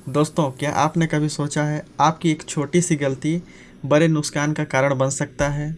दोस्तों, क्या आपने कभी सोचा है आपकी एक छोटी सी गलती बड़े नुकसान का कारण बन सकता है।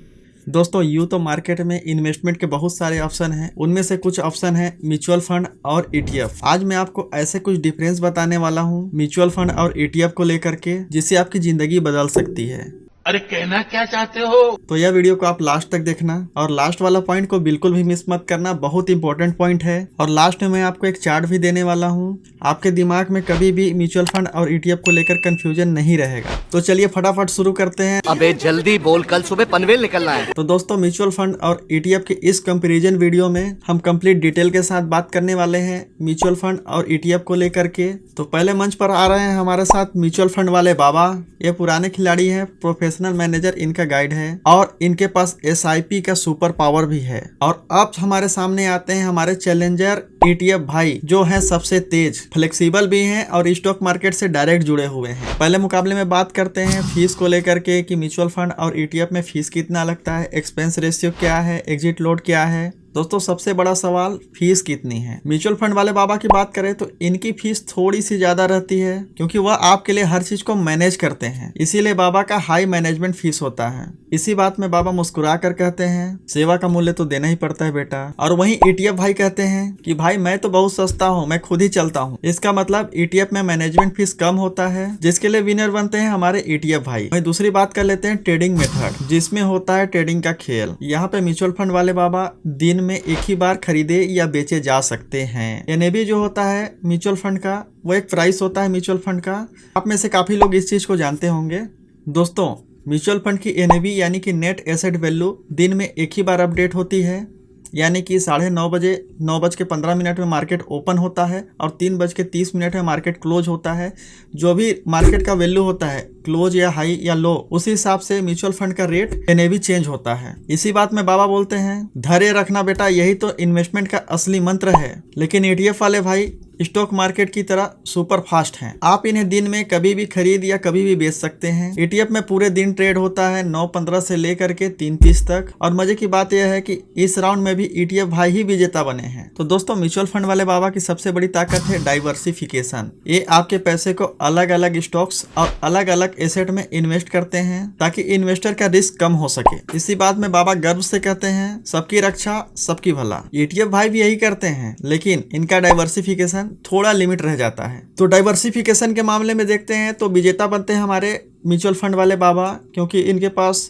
दोस्तों, यूँ तो मार्केट में इन्वेस्टमेंट के बहुत सारे ऑप्शन हैं। उनमें से कुछ ऑप्शन है म्यूचुअल फंड और ईटीएफ। आज मैं आपको ऐसे कुछ डिफरेंस बताने वाला हूँ म्यूचुअल फंड और ईटीएफ को लेकर के, जिससे आपकी जिंदगी बदल सकती है। अरे कहना क्या चाहते हो? तो यह वीडियो को आप लास्ट तक देखना और लास्ट वाला पॉइंट को बिल्कुल भी मिस मत करना, बहुत इंपॉर्टेंट पॉइंट है। और लास्ट में मैं आपको एक चार्ट भी देने वाला हूँ। आपके दिमाग में कभी भी म्यूचुअल फंड और ईटीएफ को लेकर कंफ्यूजन नहीं रहेगा। तो चलिए फटाफट शुरू करते हैं। अबे जल्दी बोल, कल सुबह पनवेल निकलना है। तो दोस्तों, म्यूचुअल फंड और ईटीएफ के इस कंपैरिजन वीडियो में हम कंप्लीट डिटेल के साथ बात करने वाले हैं म्यूचुअल फंड और ईटीएफ को लेकर के। तो पहले मंच पर आ रहे हैं हमारे साथ म्यूचुअल फंड वाले बाबा। ये पुराने खिलाड़ी हैं, प्रोफेशनल मैनेजर इनका गाइड है और इनके पास एसआईपी का सुपर पावर भी है। और अब हमारे सामने आते हैं हमारे चैलेंजर ईटीएफ भाई, जो है सबसे तेज, फ्लेक्सिबल भी हैं और स्टॉक मार्केट से डायरेक्ट जुड़े हुए हैं। पहले मुकाबले में बात करते हैं फीस को लेकर के कि म्यूचुअल फंड और ईटीएफ में फीस कितना लगता है, एक्सपेंस रेशियो क्या है, एग्जिट लोड क्या है। दोस्तों, सबसे बड़ा सवाल फीस कितनी है। म्यूचुअल फंड वाले बाबा की बात करें तो इनकी फीस थोड़ी सी ज्यादा रहती है, क्योंकि वह आपके लिए हर चीज को मैनेज करते हैं। इसीलिए बाबा का हाई मैनेजमेंट फीस होता है। इसी बात में बाबा मुस्कुरा कर कहते हैं, सेवा का मूल्य तो देना ही पड़ता है बेटा। और वहीं ईटीएफ भाई कहते हैं कि भाई मैं तो बहुत सस्ता हूँ, मैं खुद ही चलता हूँ। इसका मतलब ईटीएफ में मैनेजमेंट फीस कम होता है, जिसके लिए विनर बनते हैं हमारे ईटीएफ भाई। वहीं दूसरी बात कर लेते हैं ट्रेडिंग मेथड, जिसमें होता है ट्रेडिंग का खेल। यहाँ पे म्यूचुअल फंड वाले बाबा दिन में एक ही बार खरीदे या बेचे जा सकते हैं। एनएवी जो होता है म्यूचुअल फंड का, वो एक प्राइस होता है म्यूचुअल फंड का। आप में से काफी लोग इस चीज को जानते होंगे। दोस्तों, म्यूचुअल फंड की एनएवी यानी कि नेट एसेट वैल्यू दिन में एक ही बार अपडेट होती है, यानी कि 9:30 बजे 9:15 में मार्केट ओपन होता है और 3:30 में मार्केट क्लोज होता है। जो भी मार्केट का वैल्यू होता है, क्लोज या हाई या लो, उसी हिसाब से म्यूचुअल फंड का रेट एनएवी चेंज होता है। इसी बात में बाबा बोलते हैं, धैर्य रखना बेटा, यही तो इन्वेस्टमेंट का असली मंत्र है। लेकिन ईटीएफ वाले भाई स्टॉक मार्केट की तरह सुपर फास्ट हैं। आप इन्हें दिन में कभी भी खरीद या कभी भी बेच सकते हैं। ईटीएफ में पूरे दिन ट्रेड होता है 9:15 से लेकर के 3:30 तक। और मजे की बात यह है कि इस राउंड में भी ईटीएफ भाई ही विजेता बने हैं। तो दोस्तों, म्यूचुअल फंड वाले बाबा की सबसे बड़ी ताकत है डाइवर्सिफिकेशन। ये आपके पैसे को अलग अलग स्टॉक्स और अलग अलग एसेट में इन्वेस्ट करते हैं, ताकि इन्वेस्टर का रिस्क कम हो सके। इसी बात में बाबा गर्व से कहते हैं, सबकी रक्षा सबकी भला। ईटीएफ भाई भी यही करते हैं, लेकिन इनका डाइवर्सिफिकेशन थोड़ा लिमिट रह जाता है। तो डाइवर्सिफिकेशन के मामले में देखते हैं तो विजेता बनते हैं हमारे म्यूचुअल फंड वाले बाबा, क्योंकि इनके पास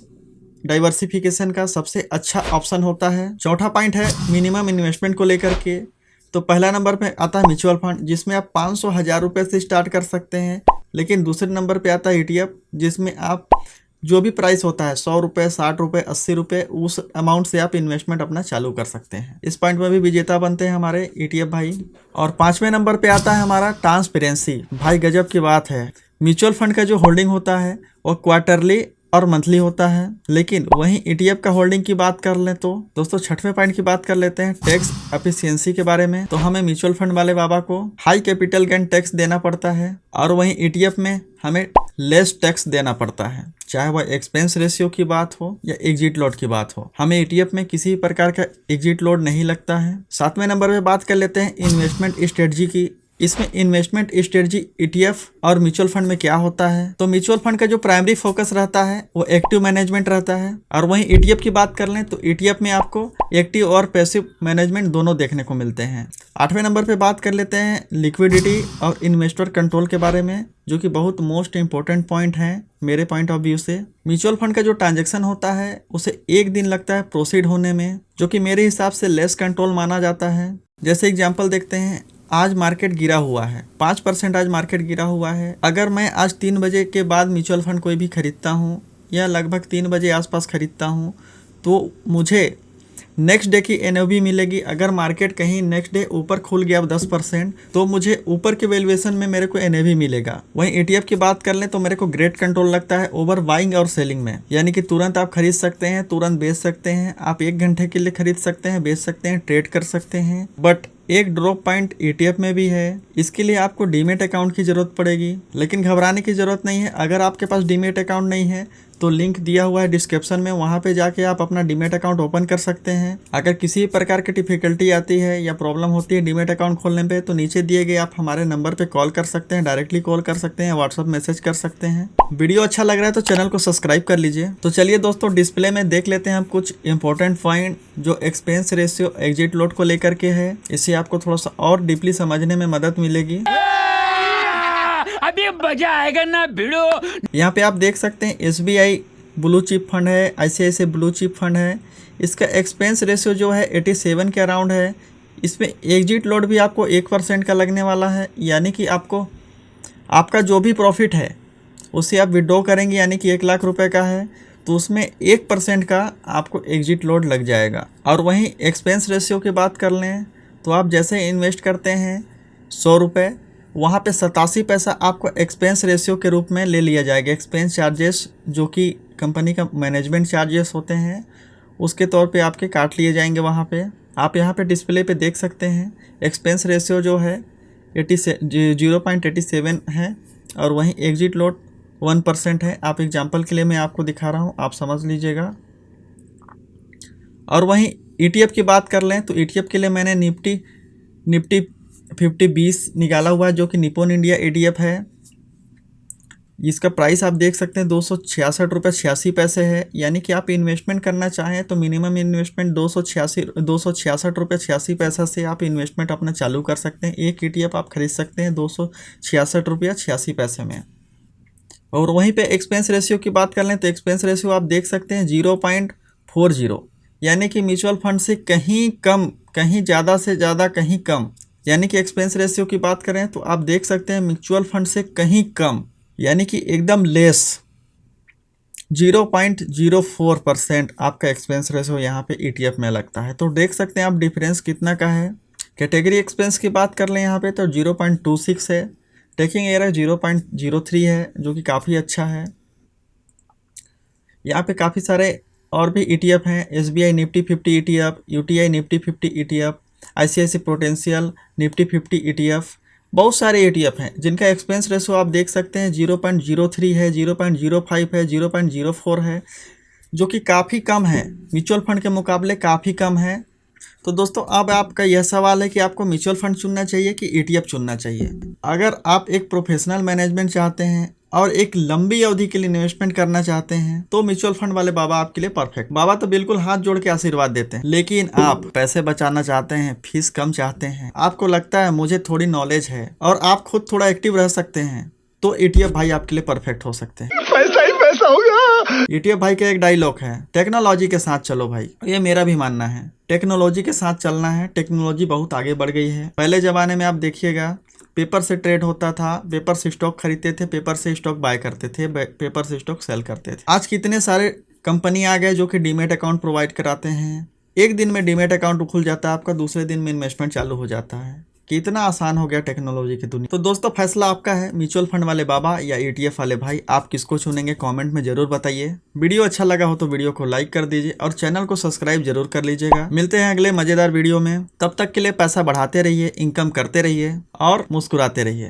डाइवर्सिफिकेशन का सबसे अच्छा ऑप्शन होता है। चौथा पॉइंट है मिनिमम इन्वेस्टमेंट को लेकर के। तो पहला नंबर पे आता है म्यूचुअल फंड, जिसमें आप 500,000 रुपये से स्टार्ट कर सकते हैं। लेकिन दूसरे नंबर पे आता है ईटीएफ, जिसमें आप जो भी प्राइस होता है 100 रुपये, 60 रुपये, 80 रुपये, उस अमाउंट से आप इन्वेस्टमेंट अपना चालू कर सकते हैं। इस पॉइंट में भी विजेता बनते हैं हमारे ईटीएफ भाई। और 5वें नंबर पे आता है हमारा ट्रांसपेरेंसी। भाई गजब की बात है, म्यूचुअल फंड का जो होल्डिंग होता है वो क्वार्टरली और मंथली होता है। लेकिन वहीं ईटीएफ का होल्डिंग की बात कर लें तो दोस्तों, 6वें पॉइंट की बात कर लेते हैं टैक्स एफिशिएंसी के बारे में। तो हमें म्यूचुअल फंड वाले बाबा को हाई कैपिटल गेन टैक्स देना पड़ता है, और वहीं ईटीएफ में हमें लेस टैक्स देना पड़ता है, चाहे वह एक्सपेंस रेशियो की बात हो या एग्जिट लोड की बात हो। हमें ईटीएफ में किसी प्रकार का एग्जिट लोड नहीं लगता है। 7वें नंबर पे बात कर लेते हैं इन्वेस्टमेंट स्ट्रेटजी की। इसमें इन्वेस्टमेंट स्ट्रेटजी ईटीएफ और म्यूचुअल फंड में क्या होता है। तो म्यूचुअल फंड का जो प्राइमरी फोकस रहता है वो एक्टिव मैनेजमेंट रहता है, और वहीं ईटीएफ की बात कर लें तो ईटीएफ में आपको एक्टिव और पैसिव मैनेजमेंट दोनों देखने को मिलते हैं। 8वें नंबर पे बात कर लेते हैं लिक्विडिटी और इन्वेस्टर कंट्रोल के बारे में, जो कि बहुत मोस्ट इंपॉर्टेंट पॉइंट है मेरे पॉइंट ऑफ व्यू से। म्यूचुअल फंड का जो ट्रांजैक्शन होता है उसे 1 दिन लगता है प्रोसीड होने में, जो कि मेरे हिसाब से लेस कंट्रोल माना जाता है। जैसे एग्जाम्पल देखते हैं, आज मार्केट गिरा हुआ है 5%, आज मार्केट गिरा हुआ है। अगर मैं आज 3 बजे के बाद म्यूचुअल फंड कोई भी खरीदता हूँ या लगभग 3 बजे आसपास खरीदता हूँ, तो मुझे नेक्स्ट डे की एनओवी मिलेगी। अगर मार्केट कहीं नेक्स्ट डे ऊपर खुल गया 10%, तो मुझे ऊपर के वैल्यूएशन में मेरे को एनएवी मिलेगा। वहीं ईटीएफ की बात कर लें तो मेरे को ग्रेट कंट्रोल लगता है ओवर बाइंग और सेलिंग में, यानी कि तुरंत आप खरीद सकते हैं, तुरंत बेच सकते हैं। आप 1 घंटे के लिए खरीद सकते हैं, बेच सकते हैं, ट्रेड कर सकते हैं। बट एक ड्रॉप पॉइंट ईटीएफ में भी है, इसके लिए आपको डीमेट अकाउंट की जरूरत पड़ेगी। लेकिन घबराने की जरूरत नहीं है, अगर आपके पास डीमेट अकाउंट नहीं है तो लिंक दिया हुआ है डिस्क्रिप्शन में, वहाँ पे जाके आप अपना डीमैट अकाउंट ओपन कर सकते हैं। अगर किसी प्रकार की डिफिकल्टी आती है या प्रॉब्लम होती है डीमैट अकाउंट खोलने पे, तो नीचे दिए गए आप हमारे नंबर पे कॉल कर सकते हैं, डायरेक्टली कॉल कर सकते हैं, व्हाट्सअप मैसेज कर सकते हैं। वीडियो अच्छा लग रहा है तो चैनल को सब्सक्राइब कर लीजिए। तो चलिए दोस्तों, डिस्प्ले में देख लेते हैं हम कुछ इंपॉर्टेंट पॉइंट जो एक्सपेंस रेशियो एग्जिट लोड को लेकर के है। इससे आपको थोड़ा सा और डीपली समझने में मदद मिलेगी। अभी मजा आएगा ना भिड़ो। यहाँ पे आप देख सकते हैं SBI ब्लू चिप फंड है, ICICI ब्लू चिप फंड है। इसका एक्सपेंस रेशियो जो है 87 के अराउंड है। इसमें एग्जिट लोड भी आपको 1% का लगने वाला है, यानी कि आपको आपका जो भी प्रॉफिट है उसे आप विड्रॉ करेंगे, यानी कि 1 लाख रुपए का है तो उसमें 1% का आपको एग्जिट लोड लग जाएगा। और वहीं एक्सपेंस रेशियो की बात कर लें तो आप जैसे इन्वेस्ट करते हैं 100 रुपये, वहाँ पे 87 पैसा आपको एक्सपेंस रेशियो के रूप में ले लिया जाएगा। एक्सपेंस चार्जेस जो कि कंपनी का मैनेजमेंट चार्जेस होते हैं उसके तौर पे आपके काट लिए जाएंगे। वहाँ पे आप यहाँ पे डिस्प्ले पे देख सकते हैं एक्सपेंस रेशियो जो है 0.87 है और वहीं एग्जिट लोड 1% है। आप एग्जांपल के लिए मैं आपको दिखा रहा हूँ, आप समझ लीजिएगा। और वहीं ETF की बात कर लें तो ETF के लिए मैंने निफ्टी 50-20 निकाला हुआ है जो कि निप्पॉन इंडिया ETF है। इसका प्राइस आप देख सकते हैं 266 रुपये 86 पैसे है, यानी कि आप इन्वेस्टमेंट करना चाहें तो मिनिमम इन्वेस्टमेंट 266 रुपये 86 पैसा से आप इन्वेस्टमेंट अपना चालू कर सकते हैं। एक ETF आप खरीद सकते हैं 266 रुपये 86 पैसे में। और वहीं पे एक्सपेंस रेशियो की बात कर लें तो एक्सपेंस रेशियो आप देख सकते हैं 0.40, यानी कि म्यूचुअल फंड से कहीं कम, कहीं ज़्यादा से ज़्यादा कहीं कम। यानी कि एक्सपेंस रेशियो की बात करें तो आप देख सकते हैं म्यूचुअल फंड से कहीं कम, यानी कि एकदम लेस 0.04% आपका एक्सपेंस रेशियो यहाँ पे ETF में लगता है। तो देख सकते हैं आप डिफरेंस कितना का है। कैटेगरी एक्सपेंस की बात कर लें यहाँ पे तो 0.26 है। टेकिंग एरर 0.03 है जो कि काफ़ी अच्छा है। यहाँ पे काफ़ी सारे और भी ETF हैं, SBI Nifty 50 ETF, UTI Nifty 50 ETF, ICICI prudential Nifty 50 ETF, बहुत सारे ETF हैं जिनका एक्सपेंस रेशो आप देख सकते हैं 0.03 है, 0.05 है, 0.04 है, जो कि काफ़ी कम है, म्यूचुअल फंड के मुकाबले काफ़ी कम है। तो दोस्तों अब आपका यह सवाल है कि आपको म्यूचुअल फंड चुनना चाहिए कि ETF चुनना चाहिए। अगर आप एक प्रोफेशनल मैनेजमेंट चाहते हैं और एक लंबी अवधि के लिए इन्वेस्टमेंट करना चाहते हैं तो म्यूचुअल फंड वाले बाबा आपके लिए परफेक्ट। बाबा तो बिल्कुल हाथ जोड़ के आशीर्वाद देते हैं, लेकिन आप पैसे बचाना चाहते हैं, फीस कम चाहते हैं, आपको लगता है मुझे थोड़ी नॉलेज है और आप खुद थोड़ा एक्टिव रह सकते हैं, तो ETF भाई आपके लिए परफेक्ट हो सकते हैं। पैसा ही पैसा होगा। ETF भाई का एक डायलॉग है, टेक्नोलॉजी के साथ चलो भाई। ये मेरा भी मानना है, टेक्नोलॉजी के साथ चलना है। टेक्नोलॉजी बहुत आगे बढ़ गई है। पहले ज़माने में आप देखिएगा पेपर से ट्रेड होता था, पेपर से स्टॉक खरीदते थे, पेपर से स्टॉक बाय करते थे, पेपर से स्टॉक सेल करते थे। आज कितने सारे कंपनी आ गए जो कि डीमैट अकाउंट प्रोवाइड कराते हैं। एक दिन में डीमैट अकाउंट खुल जाता है आपका, दूसरे दिन में इन्वेस्टमेंट चालू हो जाता है। कितना आसान हो गया टेक्नोलॉजी की दुनिया। तो दोस्तों फैसला आपका है, म्यूचुअल फंड वाले बाबा या ETF वाले भाई, आप किसको चुनेंगे कमेंट में जरूर बताइए। वीडियो अच्छा लगा हो तो वीडियो को लाइक कर दीजिए और चैनल को सब्सक्राइब जरूर कर लीजिएगा। मिलते हैं अगले मजेदार वीडियो में, तब तक के लिए पैसा बढ़ाते रहिए, इनकम करते रहिए और मुस्कुराते रहिए।